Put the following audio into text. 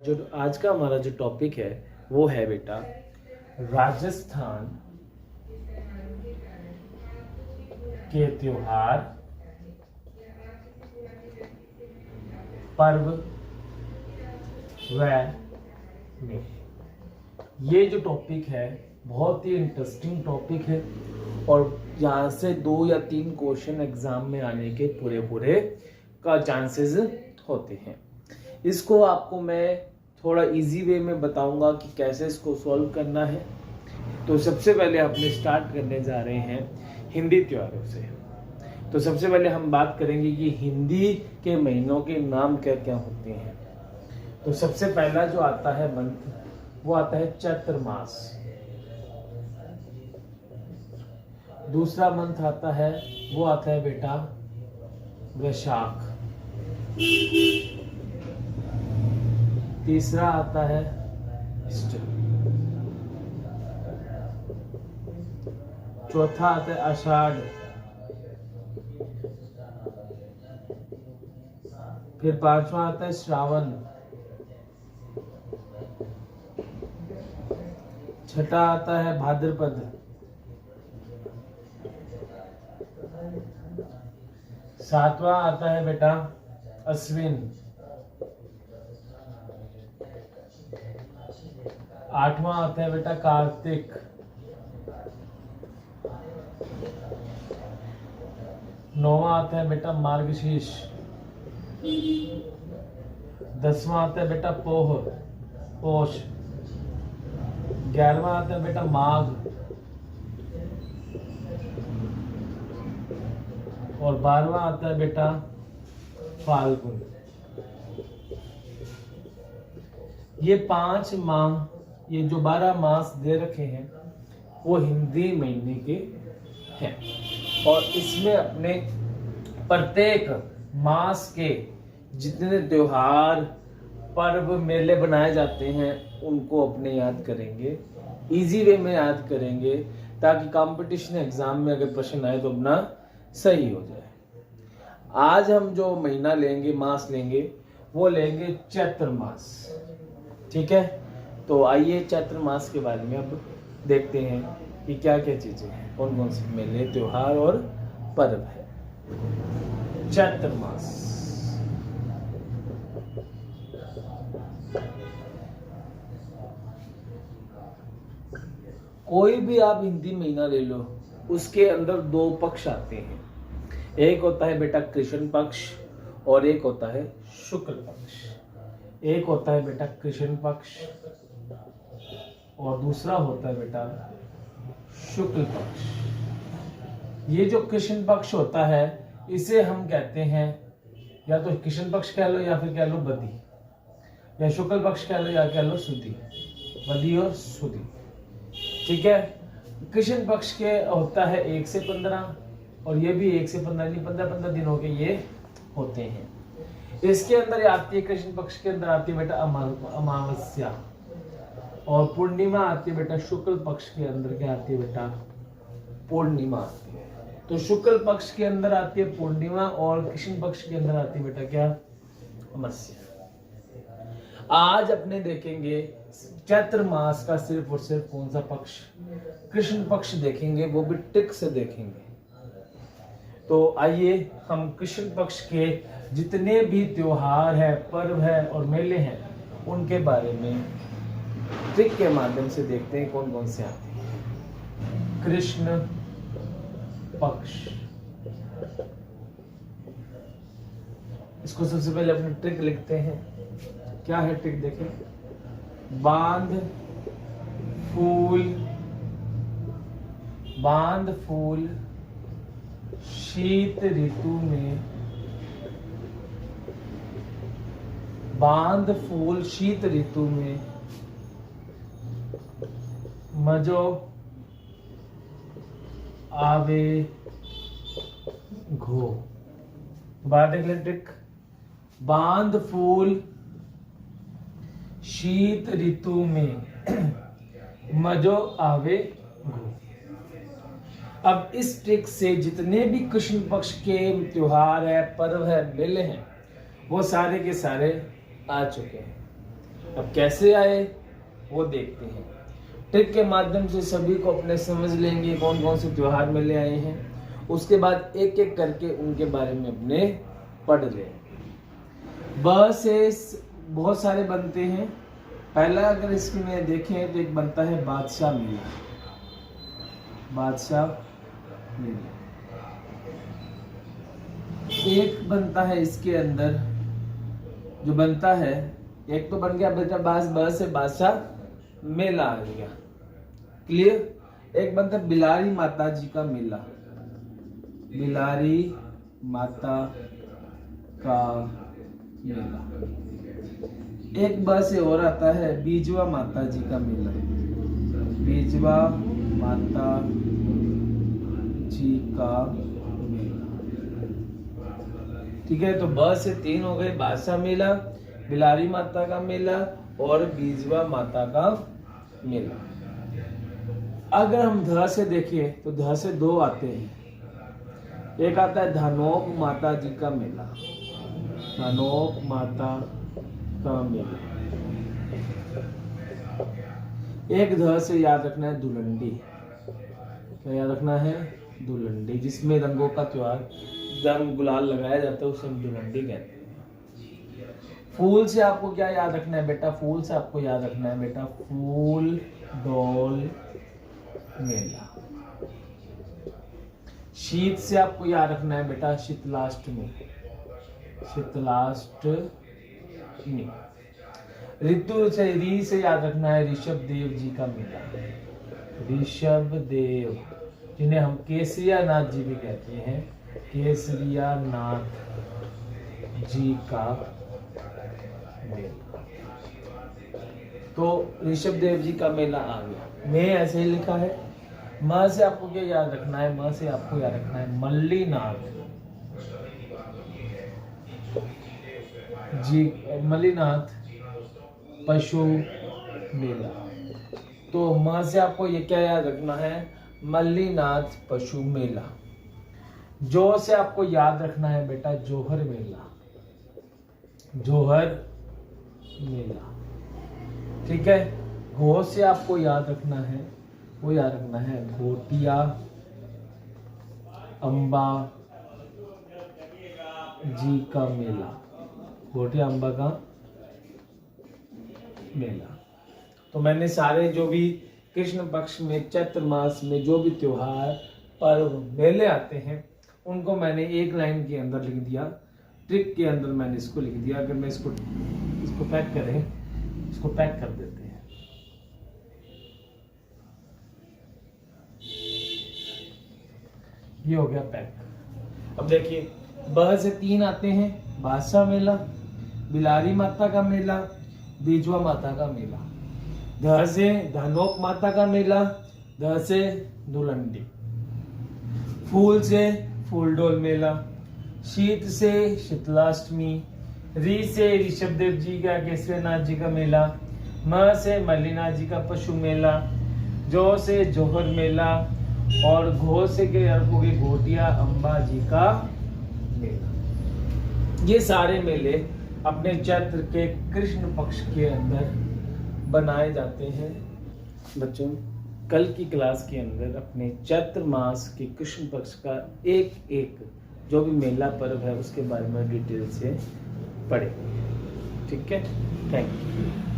जो आज का हमारा जो टॉपिक है वो है बेटा राजस्थान के त्योहार, पर्व व मेले। ये जो टॉपिक है बहुत ही इंटरेस्टिंग टॉपिक है और यहाँ से 2 या 3 क्वेश्चन एग्जाम में आने के पूरे का चांसेस होते हैं। इसको आपको मैं थोड़ा इजी वे में बताऊंगा कि कैसे इसको सॉल्व करना है। तो सबसे पहले अपने स्टार्ट करने जा रहे हैं हिंदी त्योहारों से। तो सबसे पहले हम बात करेंगे कि हिंदी के महीनों के नाम क्या क्या होते हैं। तो सबसे पहला जो आता है मंथ वो आता है चैत्र मास। दूसरा मंथ आता है वो आता है बेटा वैशाख। तीसरा आता है ईस्टर। चौथा आता है आषाढ़। फिर 5वां आता है श्रावण। छठा आता है भाद्रपद। 7वां आता है बेटा अश्विन। 8वां आता है बेटा कार्तिक। 9वां आता है बेटा मार्गशीर्ष। 10वां आता है बेटा पोष। 11वां आता है बेटा माघ। और 12वां आता है बेटा फाल्गुन। ये 5 माह, ये जो 12 मास दे रखे हैं वो हिंदी महीने के हैं और इसमें अपने प्रत्येक मास के जितने त्योहार पर्व मेले बनाए जाते हैं उनको अपने याद करेंगे, इजी वे में याद करेंगे ताकि कंपटीशन एग्जाम में अगर प्रश्न आए तो अपना सही हो जाए। आज हम जो महीना लेंगे, मास लेंगे, वो लेंगे चैत्र मास। ठीक है, तो आइए चैत्र मास के बारे में अब देखते हैं कि क्या क्या चीजें हैं, कौन कौन से मेले, त्योहार और पर्व है। चैत्र मास कोई भी आप हिंदी महीना ले लो, उसके अंदर 2 पक्ष आते हैं। एक होता है बेटा कृष्ण पक्ष और एक होता है शुक्ल पक्ष। एक होता है बेटा कृष्ण पक्ष और दूसरा होता है बेटा शुक्ल पक्ष। ये जो कृष्ण पक्ष होता है इसे हम कहते हैं, या तो कृष्ण पक्ष कह लो या फिर कह लो बदी, या शुक्ल पक्ष कह लो या कह लो सुदी। बदी और सुदी, ठीक है। कृष्ण पक्ष के होता है 1 से 15 और ये भी 1 से 15 नहीं, 15 दिनों के ये होते हैं। इसके अंदर आती है, कृष्ण पक्ष के अंदर आती है बेटा अमावस्या और पूर्णिमा आती है बेटा शुक्ल पक्ष के अंदर। क्या आती है बेटा? पूर्णिमा आती है। तो शुक्ल पक्ष के अंदर आती है पूर्णिमा और कृष्ण पक्ष के अंदर आती है बेटा क्या? अमावस्या। आज अपने देखेंगे चैत्र मास का सिर्फ और सिर्फ कौन सा पक्ष? कृष्ण पक्ष देखेंगे, वो भी ट्रिक से देखेंगे। तो आइए हम कृष्ण पक्ष के जितने भी त्योहार है, पर्व है और मेले हैं उनके बारे में ट्रिक के माध्यम से देखते हैं कौन कौन से आते हैं। कृष्ण पक्ष, इसको सबसे पहले अपनी ट्रिक लिखते हैं। क्या है ट्रिक? देखें, बांध फूल शीत ऋतु में, बांध फूल शीत ऋतु में मजो आवे घो। बात देख ले ट्रिक, बांध फूल शीत ऋतु में मजो आवे घो। अब इस ट्रिक से जितने भी कृष्ण पक्ष के त्योहार है, पर्व है, मेले हैं, वो सारे के सारे आ चुके हैं। अब कैसे आए वो देखते हैं। ट्रिक के माध्यम से सभी को अपने समझ लेंगे कौन कौन से त्योहार मेले आए हैं, उसके बाद एक एक करके उनके बारे में अपने पढ़ लें। ब से बहुत सारे बनते हैं। पहला अगर इसमें देखें तो एक बनता है बादशाह मेला, बादशाह मेला। एक बनता है इसके अंदर जो बनता है, एक तो बन गया बेटा ब से बादशाह मेला आ गया, क्लियर। एक बनता है बिलारी माता जी का मेला, बिलारी माता का मेला। एक ब से और आता है बीजवा माता जी का मेला, बीजवा माता जी का मेला। ठीक है, तो ब से 3 हो गए, बादशाह मेला, बिलारी माता का मेला और बीजवा माता का मेला। अगर हम ध से देखें तो ध से 2 आते हैं। एक आता है धनोक माता जी का मेला, धनोक माता का मेला। एक ध से याद रखना है धुलंडी, क्या याद रखना है? धुलंडी, जिसमें रंगों का त्योहार रंग गुलाल लगाया जाता है उसे हम धुलंडी कहते हैं। फूल से आपको क्या याद रखना है बेटा? फूल से आपको याद रखना है बेटा फूल डोल मेला। शीत से आपको याद रखना है बेटा शीतलाष्टमी, शीतलाष्टमी। ऋतु से री से याद रखना है ऋषभ देव जी का मेला, ऋषभ देव, जिन्हें हम केसरिया नाथ जी भी कहते हैं, केसरिया नाथ जी का मेला। तो ऋषभ देव जी का मेला आ गया। मैं ऐसे ही लिखा है। म से आपको क्या याद रखना है? म से आपको याद रखना है मल्लीनाथ जी, मल्लीनाथ पशु मेला। तो म से आपको ये क्या याद रखना है? मल्लीनाथ पशु मेला। जो से आपको याद रखना है बेटा जोहर मेला, जोहर मेला। ठीक है। घो से आपको याद रखना है, वो याद रखना है घोटिया अम्बा जी का मेला, घोटिया अम्बा का मेला। तो मैंने सारे जो भी कृष्ण पक्ष में चैत्र मास में जो भी त्योहार पर्व मेले आते हैं उनको मैंने एक लाइन के अंदर लिख दिया, ट्रिक के अंदर मैंने इसको लिख दिया। अगर मैं इसको पैक करें, इसको पैक कर देते हैं। ये हो गया पैक। अब देखिए ब से 3 आते हैं, बादशाह मेला, बिलारी माता का मेला, बीजवा माता का मेला। ध से धनोक माता का मेला, ध से धुलंडी। फूल से फूलडोल मेला, शीत से शीतलाष्टमी, री से ऋषभ देव जी का केसरीनाथ जी का मेला, म से मल्लीनाथ जी का पशु मेला, जो से जोहर मेला और घो से के रखोगे घोटिया अम्बा जी का मेला। ये सारे मेले अपने चैत्र के कृष्ण पक्ष के अंदर बनाए जाते हैं। बच्चों कल की क्लास के अंदर अपने चैत्र मास के कृष्ण पक्ष का एक एक जो भी मेला पर्व है उसके बारे में डिटेल से पढ़ेंगे। ठीक है, थैंक यू।